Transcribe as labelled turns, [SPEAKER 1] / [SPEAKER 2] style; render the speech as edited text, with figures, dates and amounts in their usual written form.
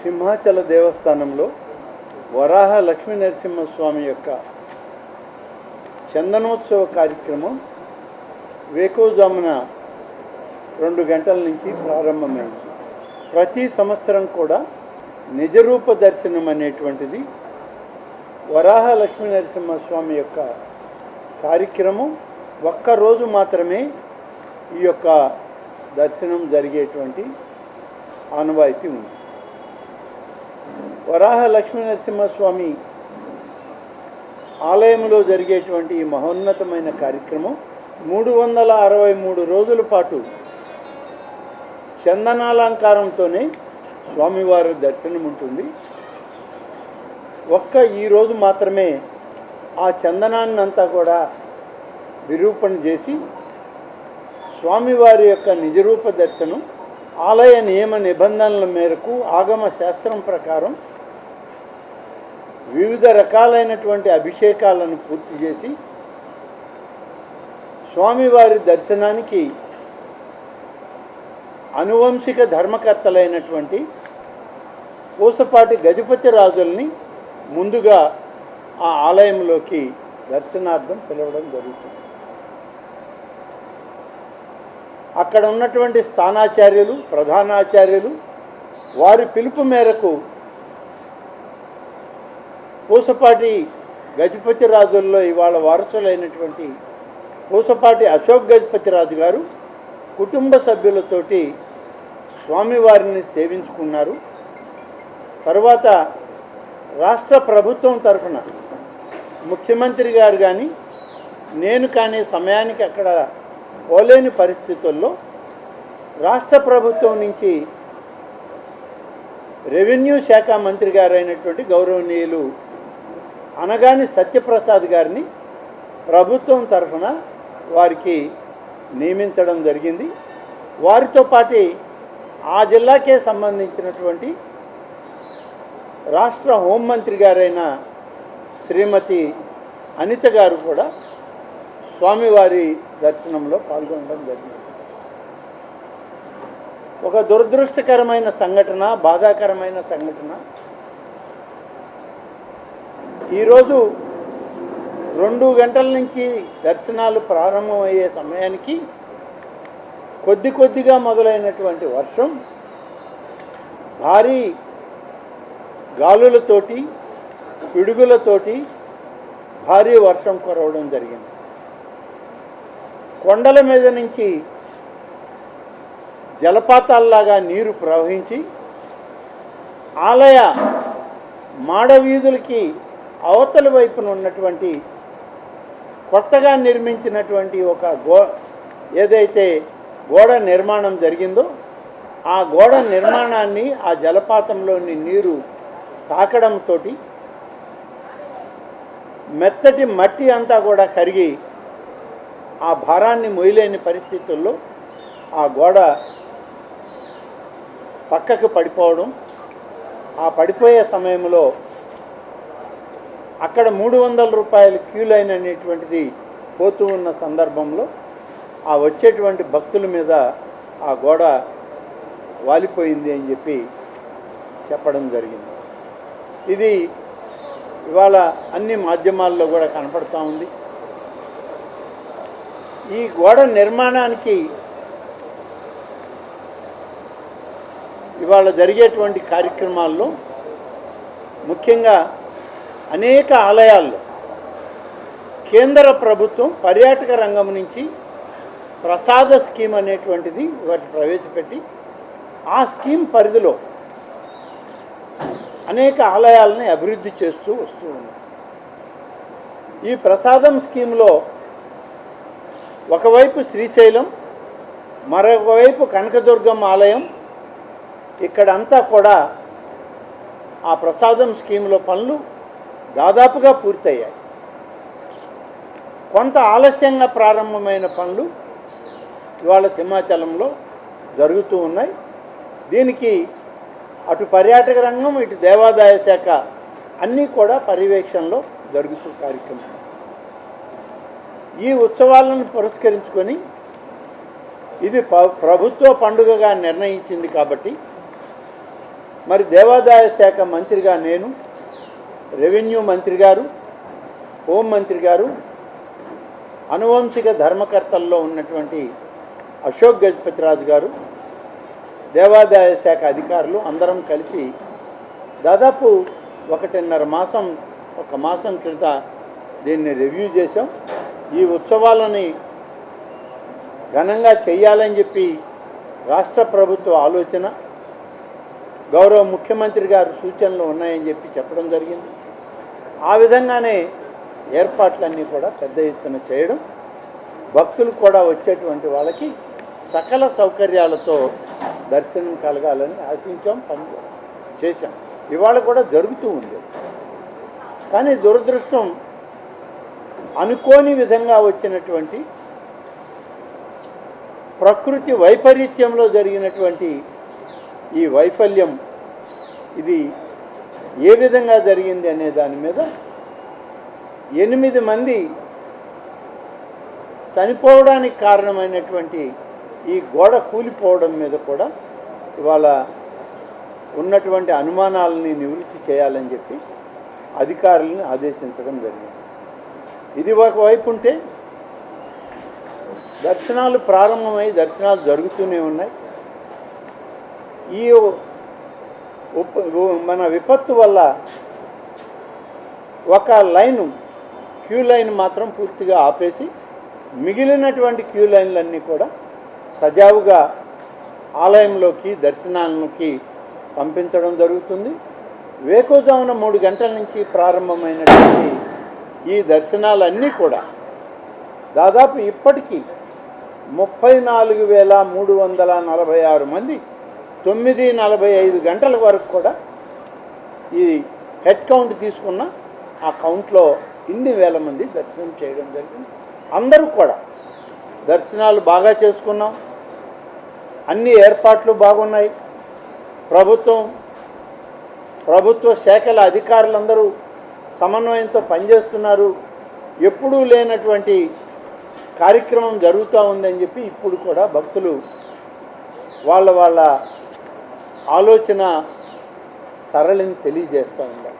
[SPEAKER 1] సింహాచల దేవస్థానంలో వరాహ లక్ష్మీ నరసింహస్వామి యొక్క చందనోత్సవ కార్యక్రమం వేకోజామున 2 గంటల నుంచి ప్రారంభమైంది. ప్రతి సంవత్సరం కూడా నిజరూప దర్శనం అనేటువంటిది వరాహ లక్ష్మీ నరసింహస్వామి యొక్క కార్యక్రమం ఒక్కరోజు మాత్రమే ఈ యొక్క దర్శనం జరిగేటువంటి ఆనవాయితీ ఉంది. వరాహ లక్ష్మీ నరసింహస్వామి ఆలయంలో జరిగేటువంటి ఈ మహోన్నతమైన కార్యక్రమం 363 రోజుల పాటు చందనాలంకారంతోనే స్వామివారి దర్శనం ఉంటుంది. ఈరోజు మాత్రమే ఆ చందనాన్నంతా కూడా విరూపణ చేసి స్వామివారి యొక్క నిజరూప దర్శనం ఆలయ నియమ నిబంధనల మేరకు ఆగమ శాస్త్రం ప్రకారం వివిధ రకాలైనటువంటి అభిషేకాలను పూర్తి చేసి స్వామివారి దర్శనానికి అనువంశిక ధర్మకర్తలైనటువంటి పూసపాటి గజపతి రాజుల్ని ముందుగా ఆ ఆలయంలోకి దర్శనార్థం పిలవడం జరుగుతుంది. అక్కడ ఉన్నటువంటి స్థానాచార్యులు, ప్రధానాచార్యులు వారి పిలుపు మేరకు పూసపాటి గజపతి రాజుల్లో ఇవాళ వారసులైనటువంటి పూసపాటి అశోక్ గజపతి రాజు గారు కుటుంబ సభ్యులతోటి స్వామివారిని సేవించుకున్నారు. తరువాత రాష్ట్ర ప్రభుత్వం తరఫున ముఖ్యమంత్రి గారు కానీ నేను కానీ సమయానికి అక్కడ పోలేని పరిస్థితుల్లో రాష్ట్ర ప్రభుత్వం నుంచి రెవెన్యూ శాఖ మంత్రి గారైనటువంటి గౌరవనీయులు అనగాని సత్యప్రసాద్ గారిని ప్రభుత్వం తరఫున వారికి నియమించడం జరిగింది. వారితో పాటు ఆ జిల్లాకే సంబంధించినటువంటి రాష్ట్ర హోంమంత్రి గారైన శ్రీమతి అనిత గారు కూడా స్వామివారి దర్శనంలో పాల్గొనడం జరిగింది. ఒక దురదృష్టకరమైన సంఘటన, బాధాకరమైన సంఘటన. ఈరోజు 2 గంటల నుంచి దర్శనాలు ప్రారంభమయ్యే సమయానికి కొద్దిగా మొదలైనటువంటి వర్షం భారీ గాలులతోటి పిడుగులతోటి భారీ వర్షం కురవడం జరిగింది. కొండల మీద నుంచి జలపాతాల్లాగా నీరు ప్రవహించి ఆలయ మాడవీధులకి అవతల వైపున ఉన్నటువంటి కొత్తగా నిర్మించినటువంటి ఒక ఏదైతే గోడ నిర్మాణం జరిగిందో ఆ గోడ నిర్మాణాన్ని ఆ జలపాతంలోని నీరు తాకడంతో మెత్తటి మట్టి అంతా కూడా కరిగి ఆ భారాన్ని మొయ్యలేని పరిస్థితుల్లో ఆ గోడ పక్కకు పడిపోవడం, ఆ పడిపోయే సమయంలో అక్కడ 300 రూపాయల క్యూ లైన్ అనేటువంటిది పోతూ ఉన్న సందర్భంలో ఆ వచ్చేటువంటి భక్తుల మీద ఆ గోడ వాలిపోయింది అని చెప్పి చెప్పడం జరిగింది. ఇది ఇవాళ అన్ని మాధ్యమాల్లో కూడా కనపడుతూ ఉంది. ఈ గోడ నిర్మాణానికి ఇవాళ జరిగేటువంటి కార్యక్రమాల్లో ముఖ్యంగా అనేక ఆలయాల్లో కేంద్ర ప్రభుత్వం పర్యాటక రంగం నుంచి ప్రసాద స్కీమ్ అనేటువంటిది వాటి ప్రవేశపెట్టి ఆ స్కీమ్ పరిధిలో అనేక ఆలయాలని అభివృద్ధి చేస్తూ వస్తూ ఉంది. ఈ ప్రసాదం స్కీమ్లో ఒకవైపు శ్రీశైలం, మరొకవైపు కనకదుర్గం ఆలయం, ఇక్కడంతా కూడా ఆ ప్రసాదం స్కీమ్లో పనులు దాదాపుగా పూర్తయ్యాయి. కొంత ఆలస్యంగా ప్రారంభమైన పనులు ఇవాళ సింహాచలంలో జరుగుతూ ఉన్నాయి. దీనికి అటు పర్యాటక రంగం, ఇటు దేవాదాయ శాఖ అన్నీ కూడా పర్యవేక్షణలో జరుగుతూ కార్యక్రమం. ఈ ఉత్సవాలను పురస్కరించుకొని ఇది ప్రభుత్వ పండుగగా నిర్ణయించింది కాబట్టి మరి దేవాదాయ శాఖ మంత్రిగా నేను, రెవెన్యూ మంత్రి గారు, హోం మంత్రి గారు, అనువంశిక ధర్మకర్తల్లో ఉన్నటువంటి అశోక్ గజపతిరాజు గారు, దేవాదాయ శాఖ అధికారులు అందరం కలిసి దాదాపు 1.5 మాసం, 1 మాసం క్రిత దీన్ని రివ్యూ చేసాం. ఈ ఉత్సవాలని ఘనంగా చేయాలని చెప్పి రాష్ట్ర ప్రభుత్వ ఆలోచన, గౌరవ ముఖ్యమంత్రి గారు సూచనలు ఉన్నాయని చెప్పి చెప్పడం జరిగింది. ఆ విధంగానే ఏర్పాట్లన్నీ కూడా పెద్ద ఎత్తున చేయడం, భక్తులు కూడా వచ్చేటువంటి వాళ్ళకి సకల సౌకర్యాలతో దర్శనం కలగాలని ఆశించాం, పని చేశాం. ఇవాళ కూడా జరుగుతూ ఉంది. కానీ దురదృష్టం, అనుకోని విధంగా వచ్చినటువంటి ప్రకృతి వైపరీత్యంలో జరిగినటువంటి ఈ వైఫల్యం, ఇది ఏ విధంగా జరిగింది అనే దాని మీద 8 మంది చనిపోవడానికి కారణమైనటువంటి ఈ గోడ కూలిపోవడం మీద కూడా ఇవాళ ఉన్నటువంటి అనుమానాలని నివృత్తి చేయాలని చెప్పి అధికారులను ఆదేశించడం జరిగింది. ఇది ఒకవైపు ఉంటే దర్శనాలు ప్రారంభమై దర్శనాలు జరుగుతూనే ఉన్నాయి. ఈ మన విపత్తు వల్ల ఒక లైను, క్యూ లైన్ మాత్రం పూర్తిగా ఆపేసి మిగిలినటువంటి క్యూ లైన్లన్నీ కూడా సజావుగా ఆలయంలోకి, దర్శనాలకి పంపించడం జరుగుతుంది. వేకువజామున 3 గంటల నుంచి ప్రారంభమైనటువంటి ఈ దర్శనాలన్నీ కూడా దాదాపు ఇప్పటికీ 34,346 మంది 9:45 గంటల వరకు కూడా ఈ హెడ్ కౌంట్ తీసుకున్న ఆ కౌంట్లో ఇన్ని వేల మంది దర్శనం చేయడం జరిగింది. అందరూ కూడా దర్శనాలు బాగా చేసుకున్నాం. అన్ని ఏర్పాట్లు బాగున్నాయి. ప్రభుత్వ శాఖల అధికారులందరూ సమన్వయంతో పనిచేస్తున్నారు. ఎప్పుడూ లేనటువంటి కార్యక్రమం జరుగుతూ ఉందని చెప్పి ఇప్పుడు కూడా భక్తులు వాళ్ళ ఆలోచన సరళిని తెలియజేస్తూ ఉన్నారు.